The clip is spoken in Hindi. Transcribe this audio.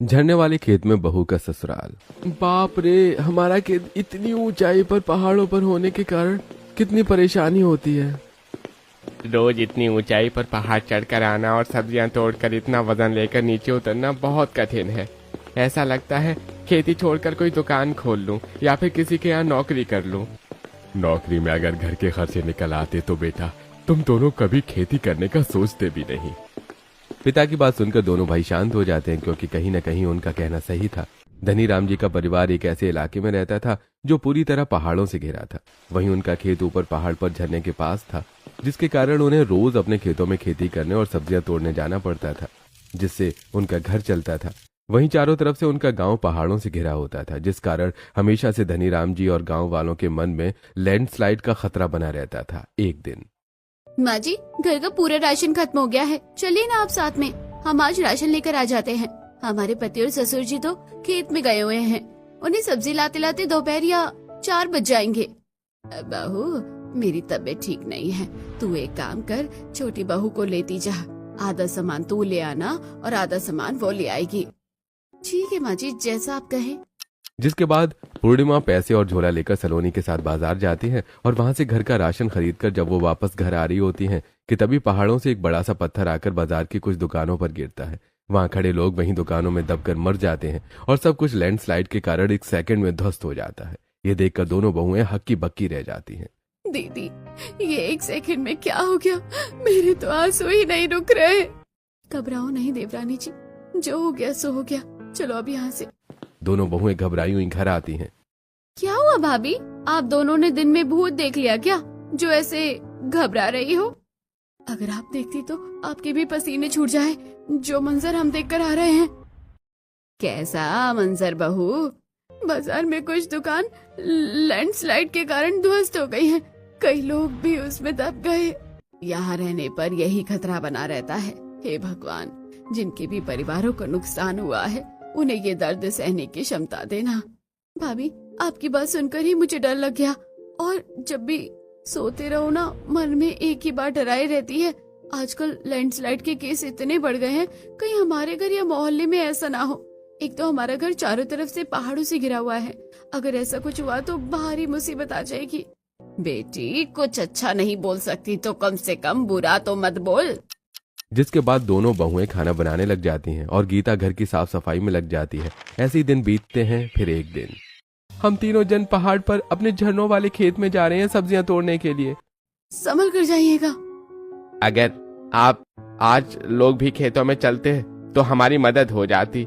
झरने वाले खेत में बहू का ससुराल। बाप रे, हमारा खेत इतनी ऊंचाई पर पहाड़ों पर होने के कारण कितनी परेशानी होती है। रोज इतनी ऊंचाई पर पहाड़ चढ़कर आना और सब्जियां तोड़कर इतना वजन लेकर नीचे उतरना बहुत कठिन है। ऐसा लगता है खेती छोड़कर कोई दुकान खोल लूं या फिर किसी के यहाँ नौकरी कर लूं। नौकरी में अगर घर के खर्चे निकल आते तो बेटा तुम दोनों कभी खेती करने का सोचते भी नहीं। पिता की बात सुनकर दोनों भाई शांत हो जाते हैं, क्योंकि कहीं न कहीं उनका कहना सही था। धनी राम जी का परिवार एक ऐसे इलाके में रहता था जो पूरी तरह पहाड़ों से घिरा था। वहीं उनका खेत ऊपर पहाड़ पर झरने के पास था, जिसके कारण उन्हें रोज अपने खेतों में खेती करने और सब्जियां तोड़ने जाना पड़ता था, जिससे उनका घर चलता था। वहीं चारों तरफ से उनका गांव पहाड़ों से घिरा होता था, जिस कारण हमेशा से धनी राम जी और गांव वालों के मन में लैंडस्लाइड का खतरा बना रहता था। एक दिन माँ जी, घर का पूरा राशन खत्म हो गया है, चलिए ना आप साथ में, हम आज राशन लेकर आ जाते हैं। हमारे पति और ससुर जी तो खेत में गए हुए हैं, उन्हें सब्जी लाते लाते दोपहर या 4 बज जाएंगे। बहू, मेरी तबीयत ठीक नहीं है, तू एक काम कर, छोटी बहू को लेती जा। आधा सामान तू ले आना और आधा सामान वो ले आएगी। ठीक है माँ जी, जैसा आप कहें। जिसके बाद पूर्णिमा पैसे और झोला लेकर सलोनी के साथ बाजार जाती है और वहां से घर का राशन खरीदकर जब वो वापस घर आ रही होती हैं कि तभी पहाड़ों से एक बड़ा सा पत्थर आकर बाजार की कुछ दुकानों पर गिरता है। वहां खड़े लोग वहीं दुकानों में दबकर मर जाते हैं और सब कुछ लैंडस्लाइड के कारण एक सेकंड में ध्वस्त हो जाता है। ये देखकर दोनों बहुएं हक्की बक्की रह जाती हैं। दीदी, ये 1 सेकंड में क्या हो गया, मेरे तो आंसू ही नहीं रुक रहे। घबराओ नहीं देवरानी जी, जो हो गया सो हो गया, चलो अब यहाँ से। दोनों बहुएं घबराई हुई घर आती हैं। क्या हुआ भाभी, आप दोनों ने दिन में भूत देख लिया क्या, जो ऐसे घबरा रही हो? अगर आप देखती तो आपके भी पसीने छूट जाए, जो मंजर हम देखकर आ रहे हैं। कैसा मंजर बहू? बाजार में कुछ दुकान लैंडस्लाइड के कारण ध्वस्त हो गई हैं, कई लोग भी उसमें दब गए। यहाँ रहने पर यही खतरा बना रहता है। हे भगवान, जिनके भी परिवारों को नुकसान हुआ है उन्हें ये दर्द सहने की क्षमता देना। भाभी, आपकी बात सुनकर ही मुझे डर लग गया, और जब भी सोते रहो ना, मन में एक ही बात डराई रहती है। आजकल लैंडस्लाइड के केस इतने बढ़ गए हैं, कहीं हमारे घर या मोहल्ले में ऐसा ना हो। एक तो हमारा घर चारों तरफ से पहाड़ों से घिरा हुआ है, अगर ऐसा कुछ हुआ तो भारी मुसीबत आ जाएगी। बेटी, कुछ अच्छा नहीं बोल सकती तो कम से कम बुरा तो मत बोल। जिसके बाद दोनों बहुएं खाना बनाने लग जाती हैं और गीता घर की साफ सफाई में लग जाती है। ऐसे ही दिन बीतते हैं। फिर एक दिन हम तीनों जन पहाड़ पर अपने झरनों वाले खेत में जा रहे हैं सब्जियां तोड़ने के लिए। संभल कर जाइएगा। अगर आप आज लोग भी खेतों में चलते तो हमारी मदद हो जाती।